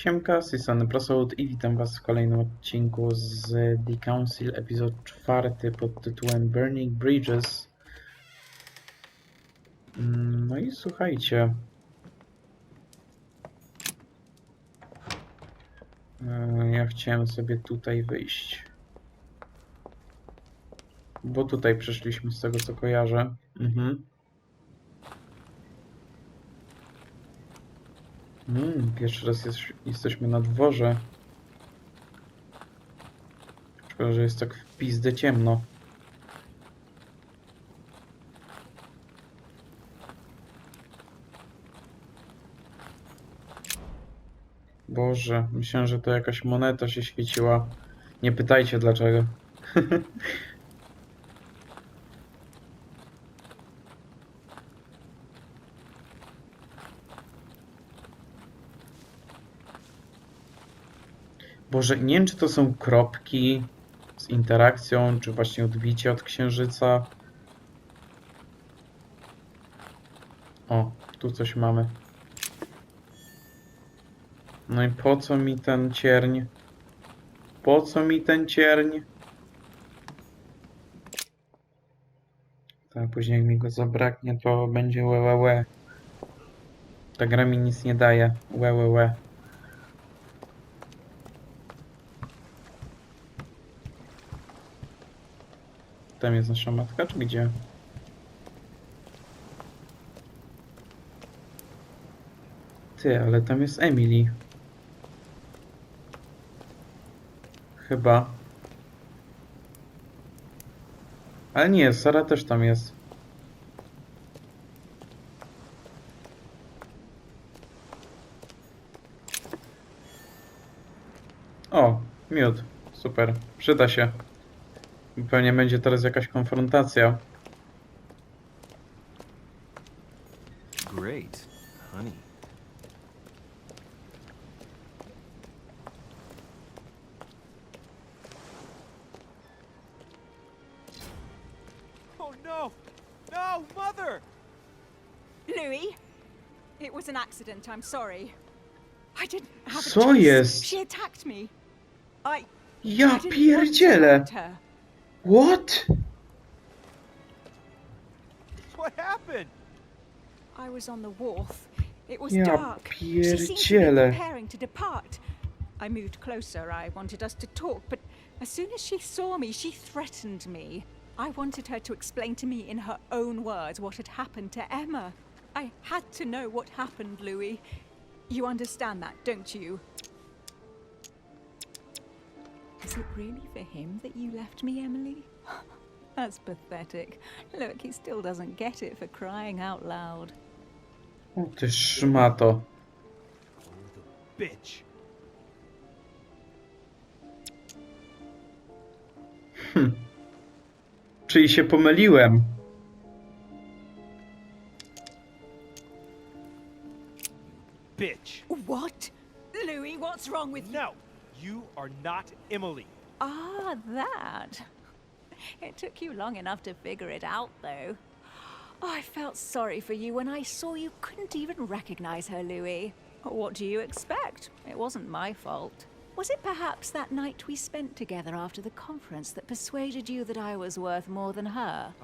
Siemka, z tej strony Prosołud i witam was w kolejnym odcinku z The Council, epizod 4 pod tytułem Burning Bridges. No i słuchajcie. Ja chciałem sobie tutaj wyjść. Bo tutaj przeszliśmy z tego co kojarzę. Pierwszy raz jesteśmy na dworze. Szkoda, że jest tak w pizdę ciemno. Boże, myślałem, że to jakaś moneta się świeciła. Nie pytajcie dlaczego. Boże, nie wiem, czy to są kropki z interakcją, czy właśnie odbicie od księżyca. O, tu coś mamy. No i po co mi ten cierń? Po co mi ten cierń? Tak, później jak mi go zabraknie, to będzie łe. Ta gra mi nic nie daje. Łe. Tam jest nasza matka, czy gdzie? Ty, ale tam jest Emily. Chyba. Ale nie, Sara też tam jest. O, miód. Super. Przyda się. Pewnie będzie teraz jakaś konfrontacja. Great, honey. Oh no! No, Mother! Louis, it was an accident. I'm sorry. I didn't have a Co choice. jest? She attacked me. I Ja didn't want to pierdzielę! hurt her. What? What happened? I was on the wharf. It was Ja dark. She seemed to be pierdzielę. preparing to depart. I moved closer. I wanted us to talk, but as soon as she saw me, she threatened me. I wanted her to explain to me in her own words what had happened to Emma. I had to know what happened, Louis. You understand that, don't you? Is it really for him that you left me, Emily? That's pathetic. Look, he still doesn't get it for crying out loud. O ty szmato. Oh, the bitch. Czyli się pomyliłem. Bitch. What? Louis, what's wrong with you? No, you are not Emily. Ah, that. It took you long enough to figure it out, though. Oh, I felt sorry for you when I saw you couldn't even recognize her, Louis. What do you expect? It wasn't my fault. Was it perhaps that night we spent together after the conference that persuaded you that I was worth more than her?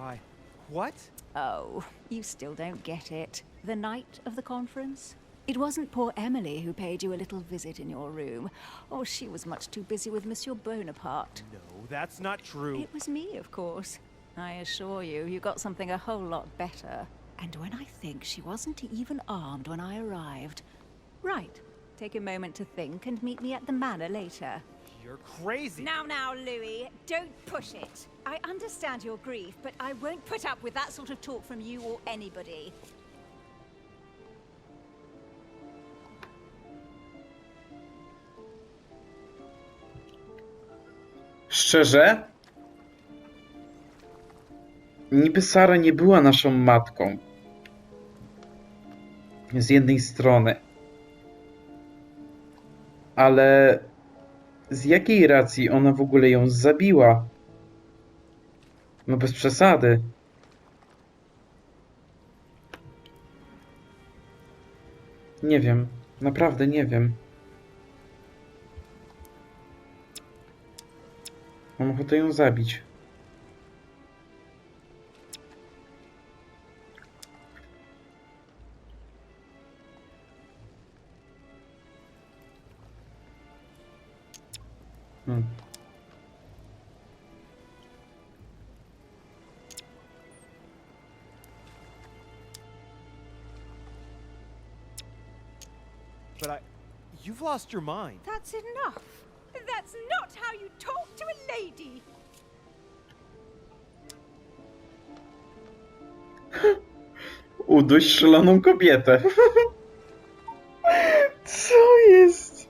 What? Oh, you still don't get it. The night of the conference? It wasn't poor Emily who paid you a little visit in your room. Oh, she was much too busy with Monsieur Bonaparte. No, that's not true. It was me, of course. I assure you, you got something a whole lot better. And when I think she wasn't even armed when I arrived. Right. Take a moment to think and meet me at the manor later. You're crazy. Now, Louis, don't push it. I understand your grief, but I won't put up with that sort of talk from you or anybody. Szczerze? Niby Sara nie była naszą matką. Z jednej strony. Ale z jakiej racji ona w ogóle ją zabiła? No bez przesady. Nie wiem. Naprawdę nie wiem. Mam ochotę ją zabić. But you've lost your mind. That's enough. That's not how you talk to a lady. Uduś szaloną kobietę. Co jest?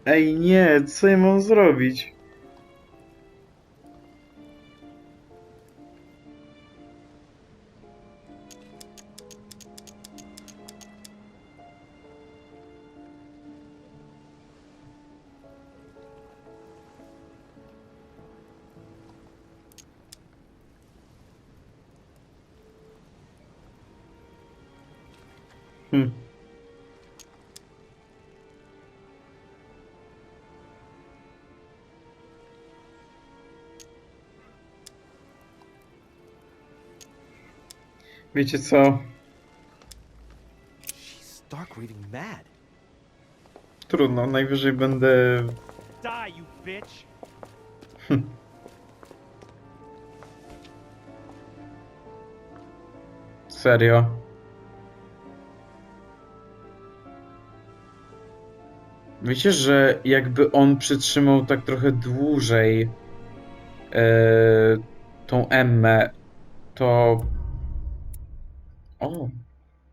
Ej, nie, co ja mam zrobić? Wiecie co? She's stark raving mad. Trudno, najwyżej będę... Die, you bitch. Serio. Wiecie, że jakby on przytrzymał tak trochę dłużej tą Emmę, to... O,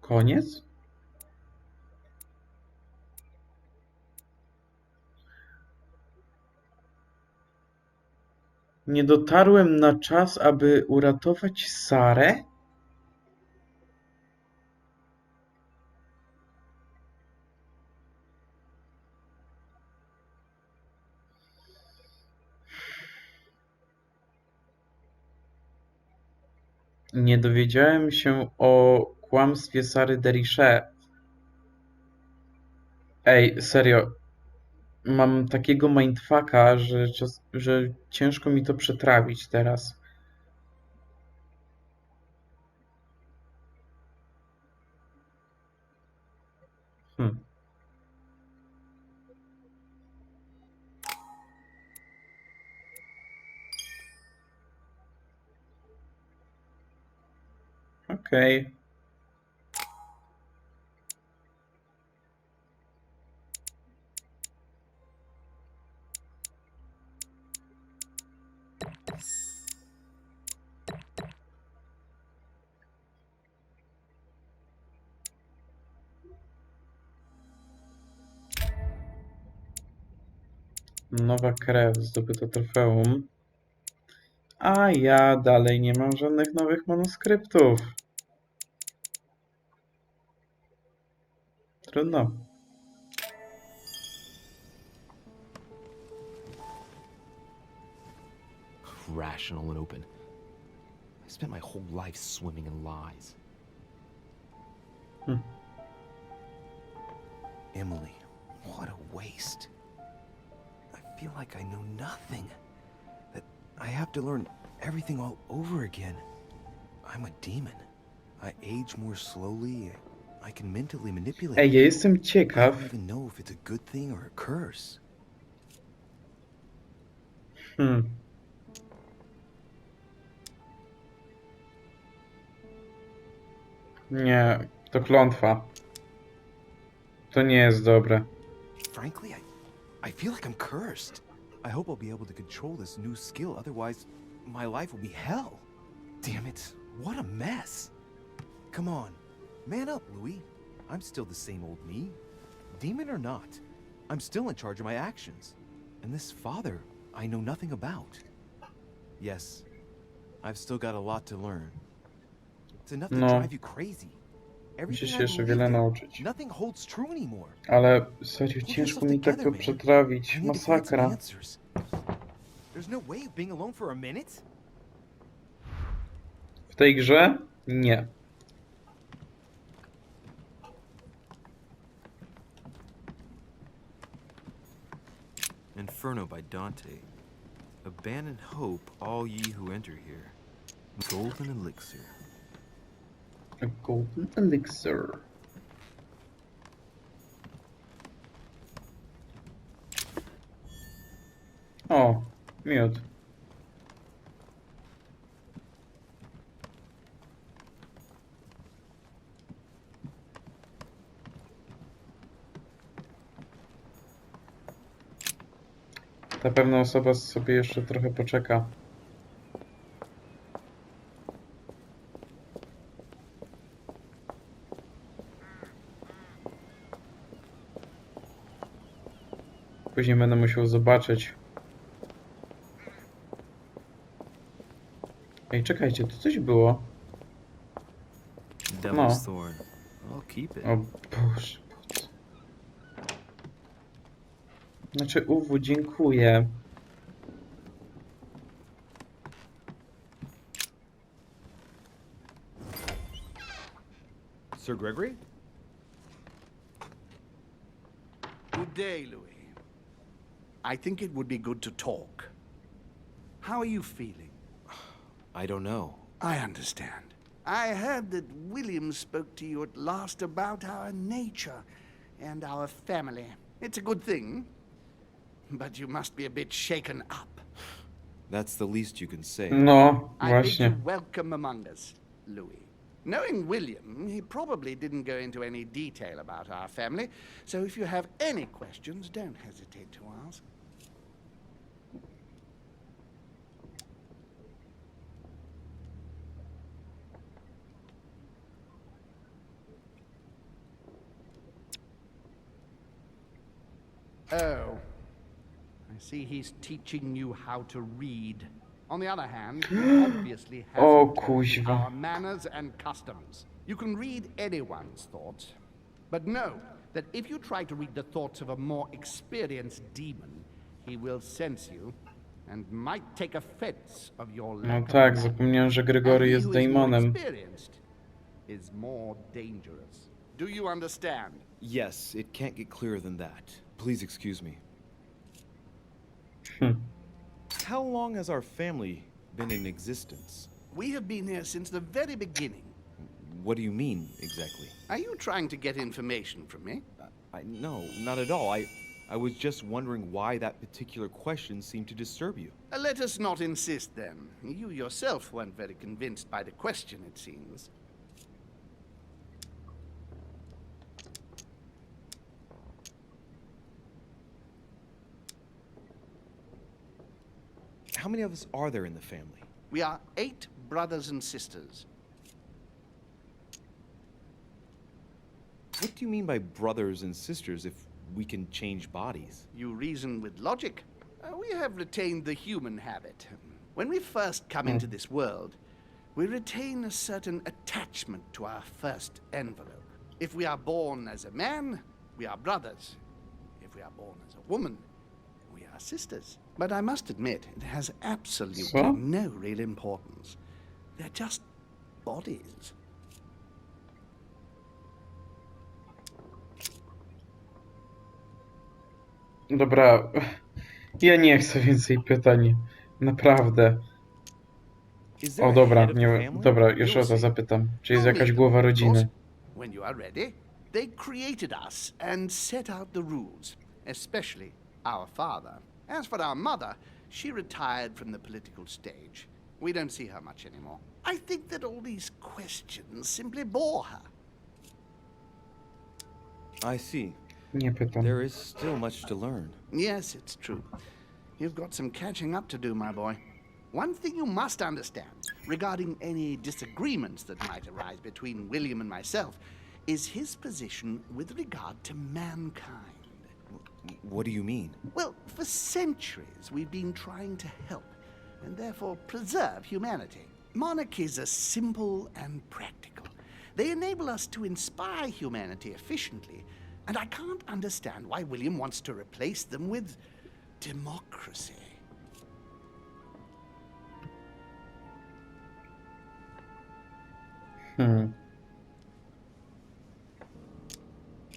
koniec? Nie dotarłem na czas, aby uratować Sarę? Nie dowiedziałem się o kłamstwie Sary de Richet. Ej, serio. Mam takiego mindfucka, że ciężko mi to przetrawić teraz. Okej. Nowa krew, zdobyto trofeum. A ja dalej nie mam żadnych nowych manuskryptów. Trudno. Rational and open. I spent my whole life swimming in lies. Emily, what a waste. I feel like I know nothing. That I have to learn everything all over again. I'm a demon. I age more slowly. I can mentally manipulate. Ej, ja jestem I ciekaw. don't even know if it's a good thing or a curse. Nie, to klątwa. To nie jest dobre. Frankly, I feel like I'm cursed. I hope I'll be able to control this new skill, otherwise my life will be hell. Damn it, what a mess. Come on, man up, Louis. I'm still the same old me. Demon or not, I'm still in charge of my actions. And this father, I know nothing about. Yes, I've still got a lot to learn. It's enough to drive you crazy. Muszę Everything się I jeszcze believed wiele in, nauczyć. nothing holds true anymore. Ale serio, ciężko mi tak to przetrawić. I need to find some Masakra. answers. There's no way of being alone for a minute? W tej grze? Nie. Inferno by Dante. Abandon hope, all ye who enter here. Golden elixir. A golden elixir. O, miód. Ta pewna osoba sobie jeszcze trochę poczeka. Później będę musiał zobaczyć. Ej, czekajcie, tu coś było. Devil's Thorn. I'll keep it. O Boże, po co? Znaczy, UW, dziękuję. Sir Gregory? Good day, Louis. I think it would be good to talk. How are you feeling? I don't know. I understand. I heard that William spoke to you at last about our nature and our family. It's a good thing, but you must be a bit shaken up. That's the least you can say. No, I bid właśnie. you welcome among us, Louis. Knowing William, he probably didn't go into any detail about our family, so if you have any questions, don't hesitate to ask. Oh, I see he's teaching you how to read. On the other hand, he obviously hasn't O taught you kuźwa. our manners and customs. You can read anyone's thoughts, but know that if you try to read the thoughts of a more experienced demon, he will sense you and might take offense of your No lack of tak, manners. zapomniałem, że And Gregory he jest who is more demonem. experienced is more dangerous. Do you understand? Yes, it can't get clearer than that. Please excuse me. How long has our family been in existence? We have been here since the very beginning. What do you mean, exactly? Are you trying to get information from me? No, not at all. I was just wondering why that particular question seemed to disturb you. Let us not insist then. You yourself weren't very convinced by the question, it seems. How many of us are there in the family? We are 8 brothers and sisters. What do you mean by brothers and sisters if we can change bodies? You reason with logic. We have retained the human habit. When we first come into this world, we retain a certain attachment to our first envelope. If we are born as a man, we are brothers. If we are born as a woman, we are sisters. But I must admit, it has absolutely So? no real importance. They're just bodies. Dobra, ja nie chcę więcej pytań. Naprawdę. Is there O a dobra, head of the nie, family? dobra, jeszcze You'll raz see. zapytam. Czy jest You'll jakaś meet głowa them, of course. rodziny? When you are ready, they created us and set out the rules, especially our father. As for our mother, she retired from the political stage. We don't see her much anymore. I think that all these questions simply bore her. I see. Nie pytam. There is still much to learn. Yes, it's true. You've got some catching up to do, my boy. One thing you must understand regarding any disagreements that might arise between William and myself is his position with regard to mankind. What do you mean? Well, for centuries we've been trying to help and therefore preserve humanity. Monarchies are simple and practical. They enable us to inspire humanity efficiently, and I can't understand why William wants to replace them with democracy.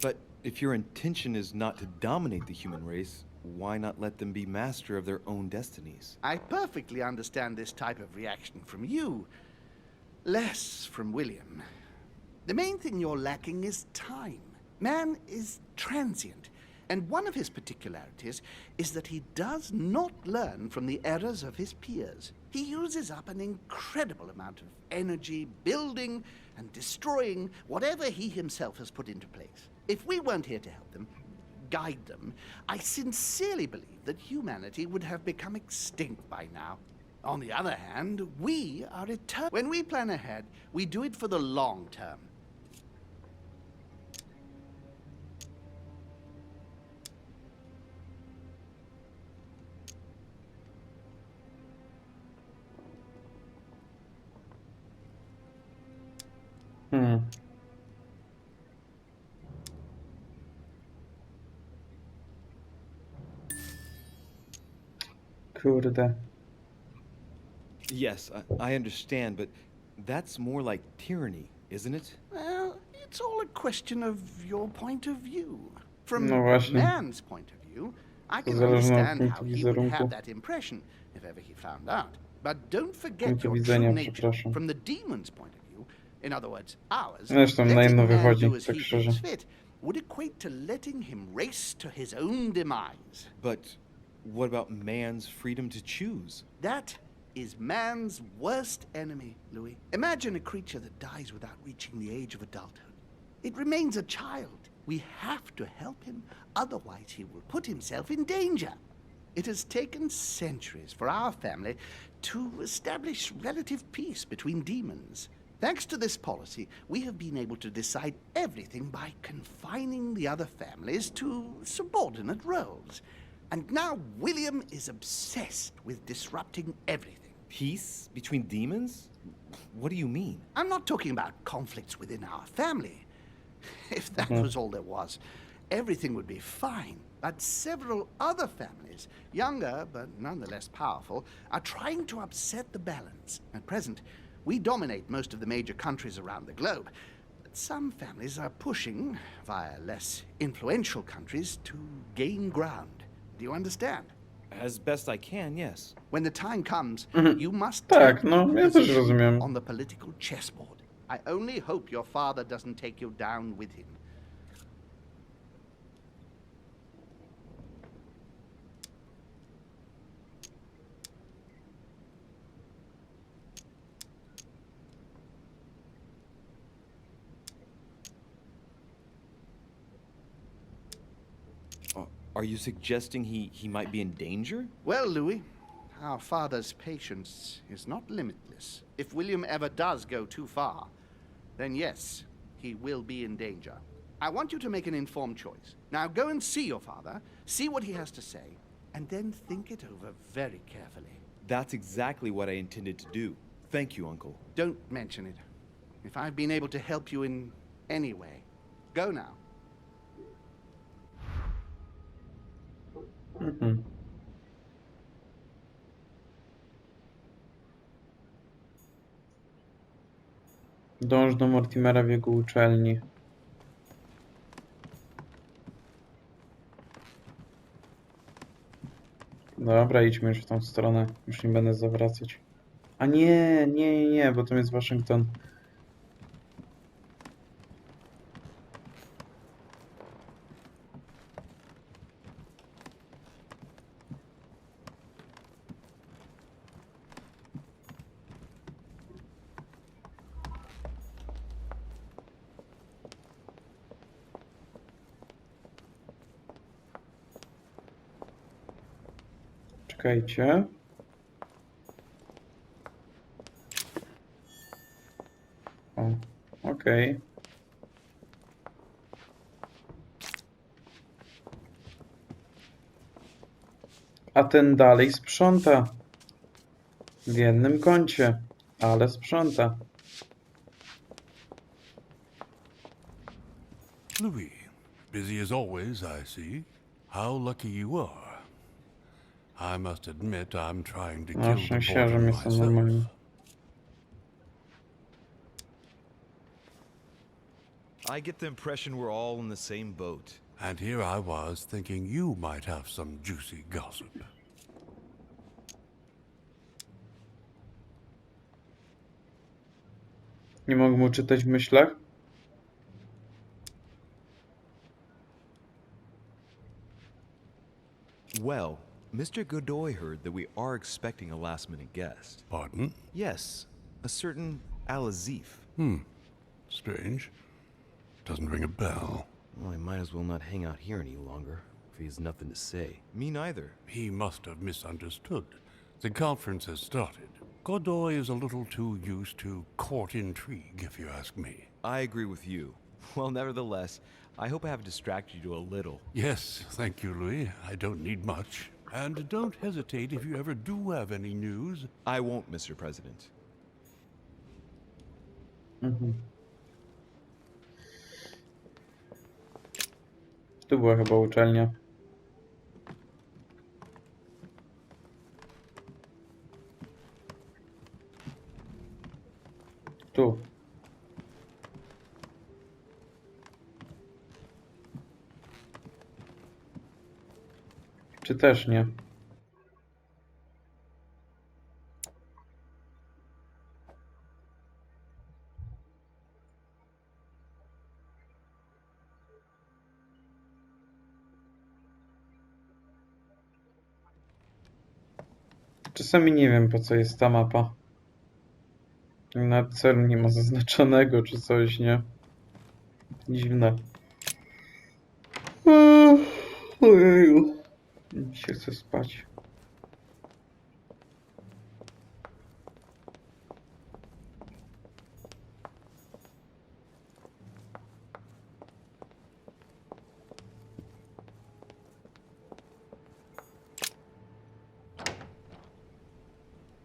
But if your intention is not to dominate the human race, why not let them be master of their own destinies? I perfectly understand this type of reaction from you, less from William. The main thing you're lacking is time. Man is transient, and one of his particularities is that he does not learn from the errors of his peers. He uses up an incredible amount of energy building and destroying whatever he himself has put into place. If we weren't here to help them, guide them, I sincerely believe that humanity would have become extinct by now. On the other hand, we are eternal. When we plan ahead, we do it for the long term. Kurde. Yes, I understand, but that's more like tyranny, isn't it? Well, it's all a question of your point of view. From No właśnie. man's point of view, I can Zależy od understand punktu how he would wizerunku. have that impression if ever he found out. But don't forget Punktu your widzenia, true nature. przepraszam. From the demon's point of view, in other words, ours, Zresztą na letting jedno man wychodzi, do as tak he szczerze. thinks fit would equate to letting him race to his own demise. But what about man's freedom to choose? That is man's worst enemy, Louis. Imagine a creature that dies without reaching the age of adulthood. It remains a child. We have to help him, otherwise he will put himself in danger. It has taken centuries for our family to establish relative peace between demons. Thanks to this policy, we have been able to decide everything by confining the other families to subordinate roles. And now William is obsessed with disrupting everything. Peace between demons? What do you mean? I'm not talking about conflicts within our family. If that was all there was, everything would be fine. But several other families, younger but nonetheless powerful, are trying to upset the balance. At present, we dominate most of the major countries around the globe. But some families are pushing, via less influential countries, to gain ground. Do you understand? As best I can, yes. When the time comes, you must Tak, take no, your ja też position rozumiem. on the political chessboard. I only hope your father doesn't take you down with him. Are you suggesting he might be in danger? Well, Louis, our father's patience is not limitless. If William ever does go too far, then yes, he will be in danger. I want you to make an informed choice. Now go and see your father, see what he has to say, and then think it over very carefully. That's exactly what I intended to do. Thank you, Uncle. Don't mention it. If I've been able to help you in any way, go now. Dąż do Mortimera w jego uczelni. Dobra, idźmy już w tą stronę. Już nie będę zawracać. A nie, bo tam jest Waszyngton. Czekajcie. O, okej. A ten dalej sprząta. W jednym kącie, ale sprząta. Louis, busy as always, I see. How lucky you are. I must admit I'm trying to No, kill the szczęściarzem boredom jestem normalnie. myself. I get the impression we're all in the same boat. And here I was thinking you might have some juicy gossip. Nie mogę mu czytać w myślach? Well, Mr. Godoy heard that we are expecting a last-minute guest. Pardon? Yes, a certain Al-Azif. Strange. Doesn't ring a bell. Well, I might as well not hang out here any longer, if he has nothing to say. Me neither. He must have misunderstood. The conference has started. Godoy is a little too used to court intrigue, if you ask me. I agree with you. Well, nevertheless, I hope I have distracted you a little. Yes, thank you, Louis. I don't need much. And don't hesitate if you ever do have any news. I won't, Mr. President. Tu była chyba uczelnia. Tu. Czy też nie? Czasami nie wiem, po co jest ta mapa. Na celu nie ma zaznaczonego, czy coś, nie? Dziwne. Ojeju. Mi się chce spać.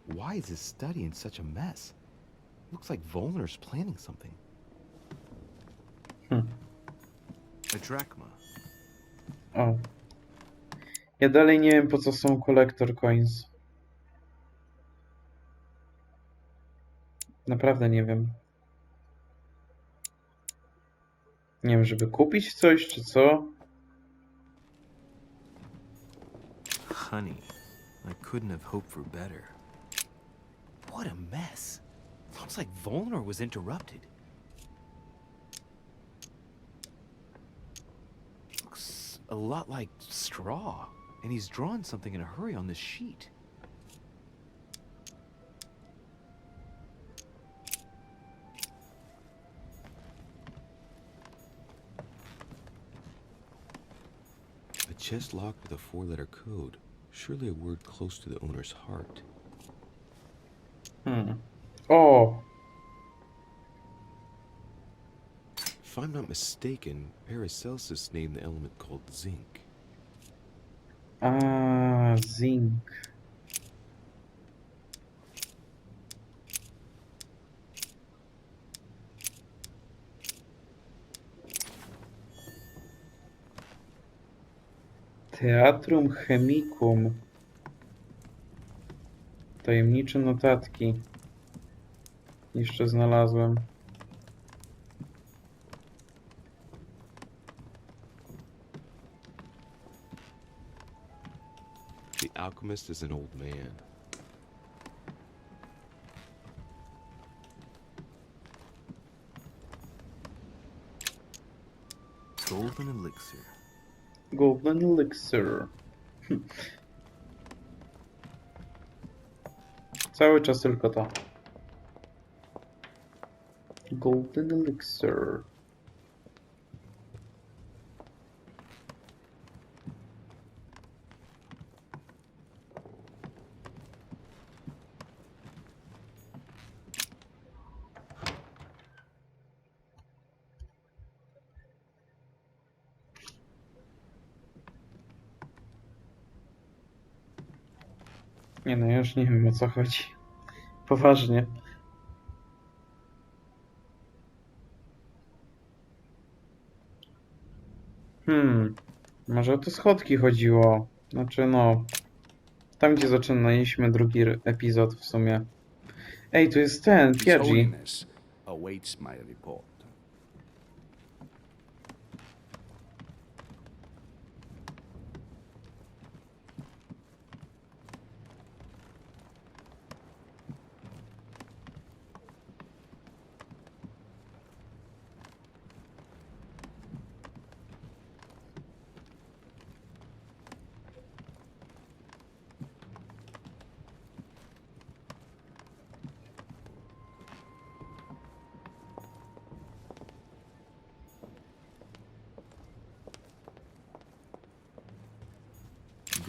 Why is his study in such a mess? Looks like Volner's planning something. A drachma. O. Ja dalej nie wiem, po co są collector coins. Naprawdę nie wiem. Nie wiem, żeby kupić coś, czy co? Honey, I couldn't have hoped for better. What a mess. Looks like Volner was interrupted. Looks a lot like straw, and he's drawn something in a hurry on this sheet. A chest locked with a four-letter code. Surely a word close to the owner's heart. O! If I'm not mistaken, Paracelsus named the element called zinc. A, zinc. Teatrum Chemicum. Tajemnicze notatki. Jeszcze znalazłem. The alchemist is an old man. Golden elixir. Golden Elixir. Cały czas tylko to. Golden Elixir. Nie no, ja już nie wiem, o co chodzi. Poważnie. Może o te schodki chodziło. Znaczy no... Tam, gdzie zaczynaliśmy drugi epizod w sumie. Ej, tu jest ten, His Piaggi. Holiness awaits my report.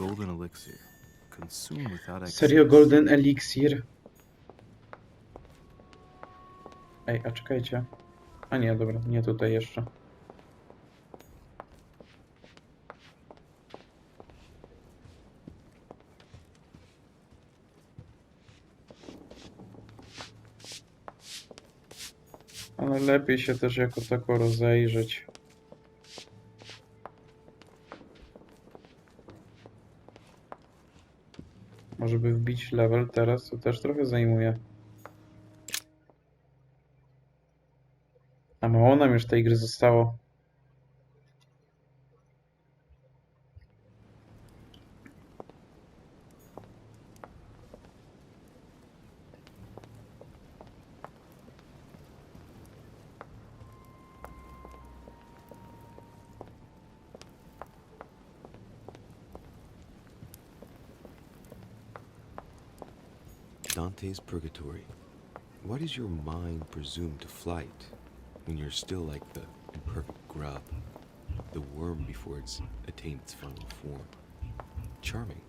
golden elixir. Consume without excess. Serio Golden Elixir? Ej, a czekajcie. A nie, dobra, nie tutaj jeszcze. Ale lepiej się też jako tako rozejrzeć. Może by wbić level teraz, to też trochę zajmuje. A mało nam już tej gry zostało. Dante's Purgatory. Why does your mind presume to flight when you're still like the imperfect grub, the worm before it's attained its final form? Charming.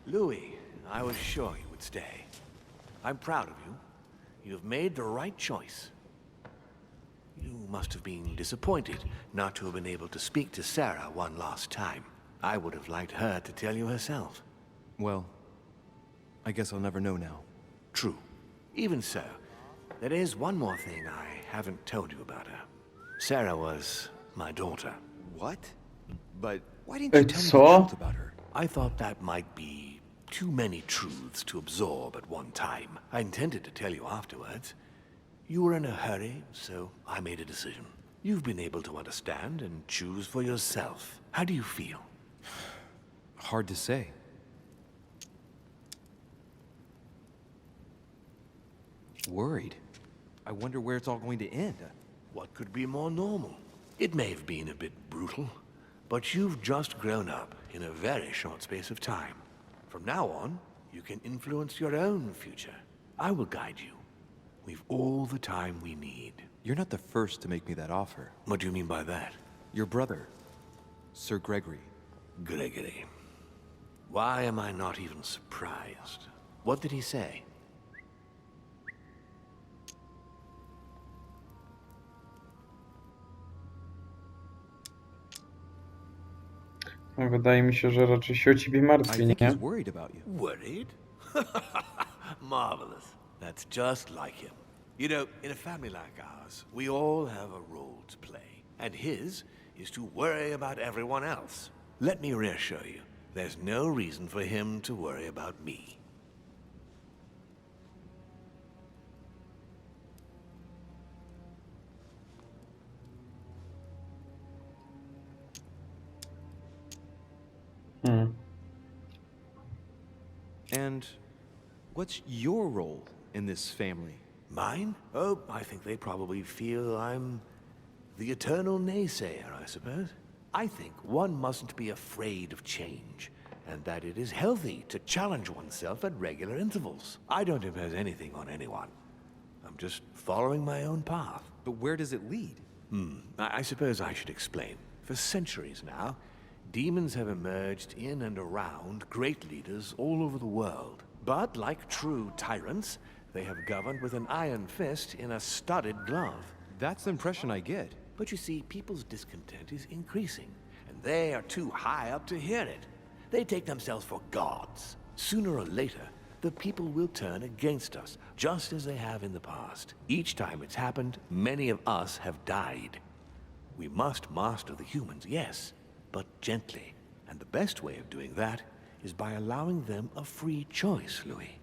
Louis, I was sure you would stay. I'm proud of you. You've made the right choice. You must have been disappointed not to have been able to speak to Sarah one last time. I would have liked her to tell you herself. Well, I guess I'll never know now. True. Even so, there is one more thing I haven't told you about her. Sarah was my daughter. What? But why didn't you tell me the Co? truth about her? I thought that might be too many truths to absorb at one time. I intended to tell you afterwards. You were in a hurry, so I made a decision. You've been able to understand and choose for yourself. How do you feel? Hard to say. Worried. I wonder where it's all going to end. What could be more normal? It may have been a bit brutal, but you've just grown up in a very short space of time. From now on, you can influence your own future. I will guide you. We've all the time we need. You're not the first to make me that offer. What do you mean by that? Your brother, Sir Gregory. Gregory. Why am I not even surprised? What did he say? No, wydaje mi się, że raczej się o ciebie I martwi, think nie? he's worried about you. Worried? Marvelous. That's just like him. You know, in a family like ours, we all have a role to play. And his is to worry about everyone else. Let me reassure you, there's no reason for him to worry about me. And what's your role in this family? Mine? Oh, I think they probably feel I'm the eternal naysayer, I suppose. I think one mustn't be afraid of change, and that it is healthy to challenge oneself at regular intervals. I don't impose anything on anyone. I'm just following my own path. But where does it lead? I suppose I should explain. For centuries now, demons have emerged in and around great leaders all over the world. But like true tyrants, they have governed with an iron fist in a studded glove. That's the impression I get. But you see, people's discontent is increasing, and they are too high up to hear it. They take themselves for gods. Sooner or later, the people will turn against us, just as they have in the past. Each time it's happened, many of us have died. We must master the humans, yes, but gently. And the best way of doing that is by allowing them a free choice, Louis.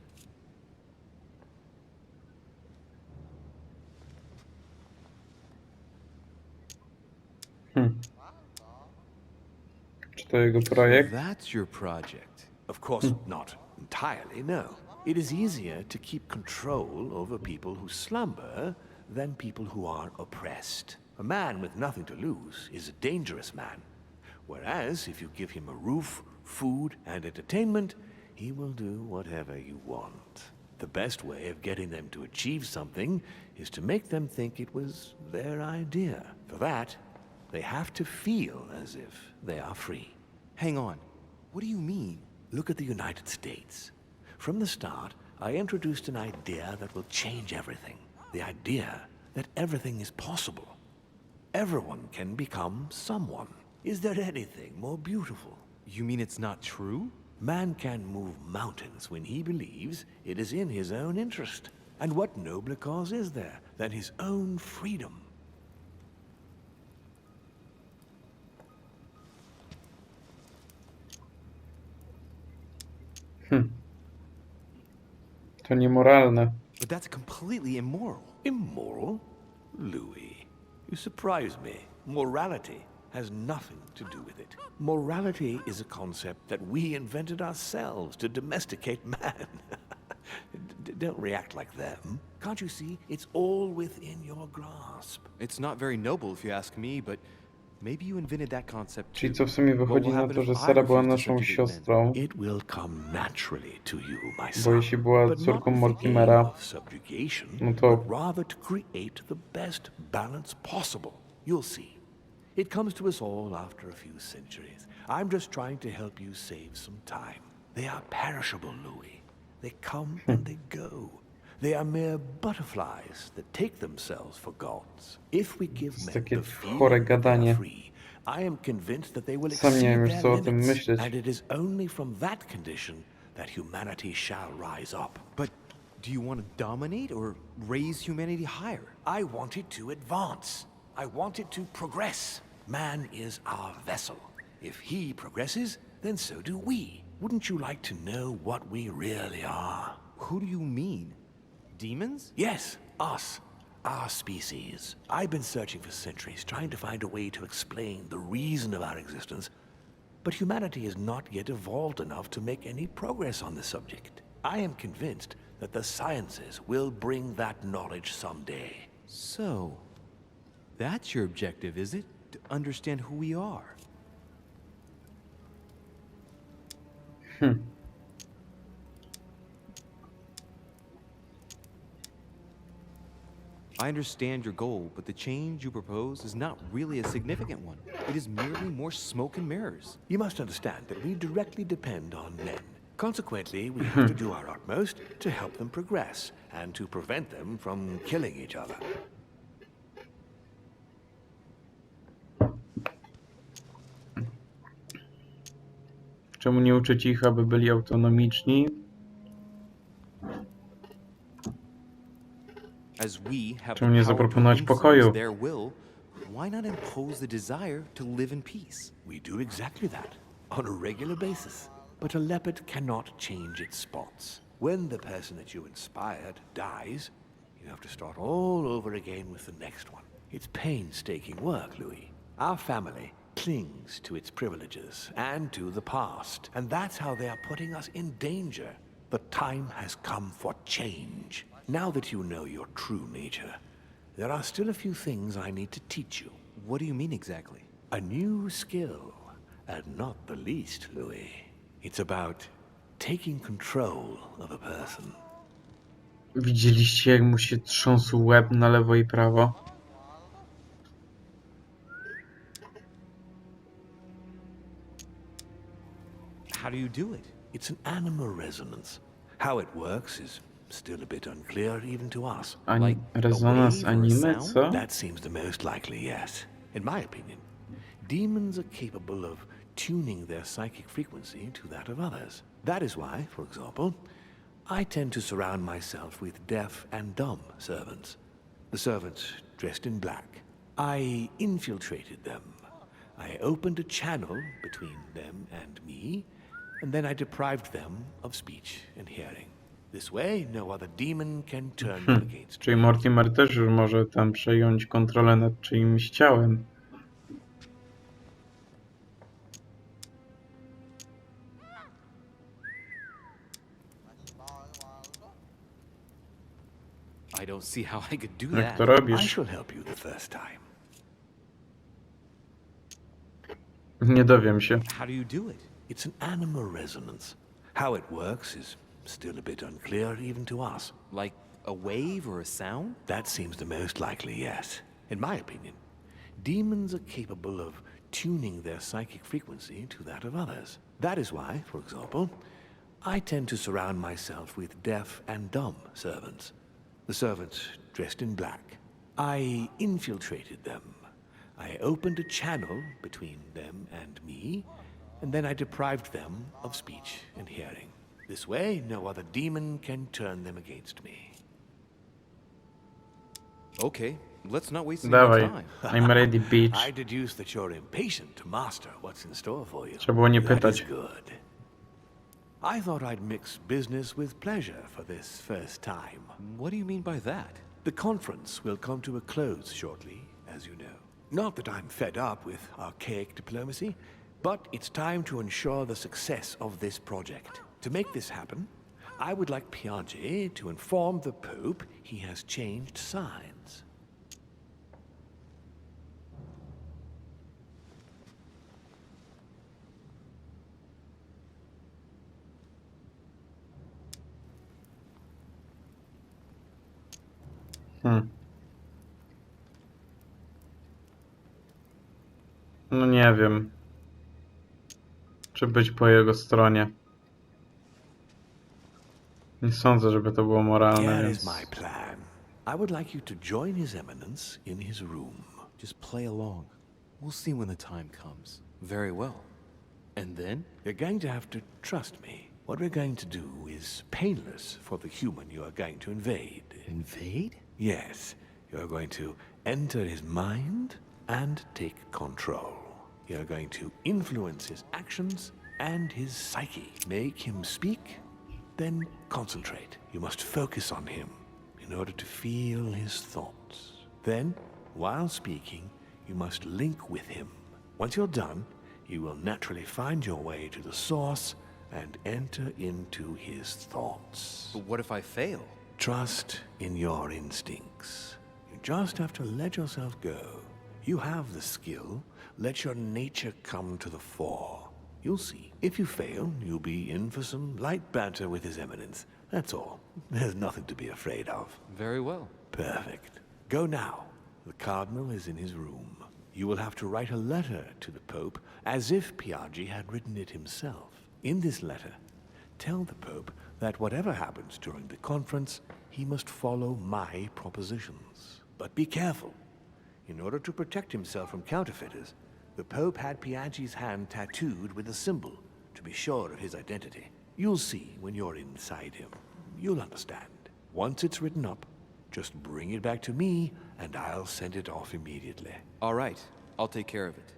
Czy to jego projekt? That's your project. Of course, not entirely, no. It is easier to keep control over people who slumber than people who are oppressed. A man with nothing to lose is a dangerous man. Whereas, if you give him a roof, food, and entertainment, he will do whatever you want. The best way of getting them to achieve something is to make them think it was their idea. For that, they have to feel as if they are free. Hang on. What do you mean? Look at the United States. From the start, I introduced an idea that will change everything. The idea that everything is possible. Everyone can become someone. Is there anything more beautiful? You mean it's not true? Man can move mountains when he believes it is in his own interest. And what nobler cause is there than his own freedom? To niemoralne. But that's completely immoral. Immoral? Louis, you surprise me. Morality has nothing to do with it. Morality is a concept that we invented ourselves to domesticate man. Don't react like them. Can't you see? It's all within your grasp. It's not very noble if you ask me, but maybe you invented that concept Czyli too. co w sumie wychodzi na to, że Sara była naszą siostrą, It will come naturally to you, my bo son. jeśli była But not córką with the aim Mortimera, of subjugation, no to but rather to create the best balance possible. You'll see. It comes to us all after a few centuries. I'm just trying to help you save some time. They are perishable, Louis. They come and they go. They are mere butterflies that take themselves for gods. If we give men takie the feeling chore that they are gadanie. free, I am convinced that they will Sam nie exceed wiem już their co o tym limits, myśleć. and it is only from that condition that humanity shall rise up. But do you want to dominate or raise humanity higher? I want it to advance. I want it to progress. Man is our vessel. If he progresses, then so do we. Wouldn't you like to know what we really are? Who do you mean? Demons? Yes, us. Our species. I've been searching for centuries, trying to find a way to explain the reason of our existence, but humanity has not yet evolved enough to make any progress on the subject. I am convinced that the sciences will bring that knowledge someday. So, that's your objective, is it? To understand who we are? I understand your goal, but the change you propose is not really a significant one. It is merely more smoke and mirrors. You must understand that we directly depend on men. Consequently, we have to do our utmost to help them progress and to prevent them from killing each other. Czemu nie uczyć ich, aby byli autonomiczni? As we have Czemu the nie power to zaproponować influence pokoju? their will, why not impose the desire to live in peace? We do exactly that on a regular basis. But a leopard cannot change its spots. When the person that you inspired dies, you have to start all over again with the next one. It's painstaking work, Louis. Our family clings to its privileges and to the past, and that's how they are putting us in danger. The time has come for change. Now that you know your true nature, there are still a few things I need to teach you. What do you mean exactly? A new skill, and not the least, Louis. It's about taking control of a person. Widzieliście, jak mu się trząsł łeb na lewo i prawo? How do you do it? It's an animal resonance. How it works is still a bit unclear even to us. Ani rezonans anime, co? That seems the most likely, yes. In my opinion, demons are capable of tuning their psychic frequency to that of others. That is why, for example, I tend to surround myself with deaf and dumb servants. The servants dressed in black. I infiltrated them. I opened a channel between them and me, and then I deprived them of speech and hearing. This way, no other demon can turn them against me. Czyli Mortimer też już może tam przejąć kontrolę nad czyimś ciałem. I don't see how I could do Jak that. to I robisz? shall help you the first time. Nie dowiem się. How do you do it? It's an animal resonance. How it works is still a bit unclear even to us. Like a wave or a sound? That seems the most likely, yes. In my opinion, demons are capable of tuning their psychic frequency to that of others. That is why, for example, I tend to surround myself with deaf and dumb servants. The servants dressed in black. I infiltrated them. I opened a channel between them and me, and then I deprived them of speech and hearing. This way, no other demon can turn them against me. Okay, let's not waste any more Dawaj, time. I'm ready, bitch. I deduce that you're impatient to master what's in store for you. Trzeba było nie That is pytać. good. I thought I'd mix business with pleasure for this first time. What do you mean by that? The conference will come to a close shortly, as you know. Not that I'm fed up with archaic diplomacy, but it's time to ensure the success of this project. To make this happen, I would like Piaget to inform the Pope he has changed sides. No nie wiem, czy być po jego stronie. Nie sądzę, żeby to było moralne, Here więc... is my plan. I would like you to join His Eminence in his room. Just play along. We'll see when the time comes. Very well. And then? You're going to have to trust me. What we're going to do is painless for the human you are going to invade. Invade? Yes, you're going to enter his mind and take control. You're going to influence his actions and his psyche. Make him speak, then concentrate. You must focus on him in order to feel his thoughts. Then, while speaking, you must link with him. Once you're done, you will naturally find your way to the source and enter into his thoughts. But what if I fail? Trust in your instincts. You just have to let yourself go. You have the skill. Let your nature come to the fore. You'll see. If you fail, you'll be in for some light banter with His Eminence. That's all. There's nothing to be afraid of. Very well. Perfect. Go now. The Cardinal is in his room. You will have to write a letter to the Pope as if Piaggi had written it himself. In this letter, tell the Pope that whatever happens during the conference, he must follow my propositions. But be careful. In order to protect himself from counterfeiters, the Pope had Piaggi's hand tattooed with a symbol to be sure of his identity. You'll see when you're inside him. You'll understand. Once it's written up, just bring it back to me and I'll send it off immediately. All right, I'll take care of it.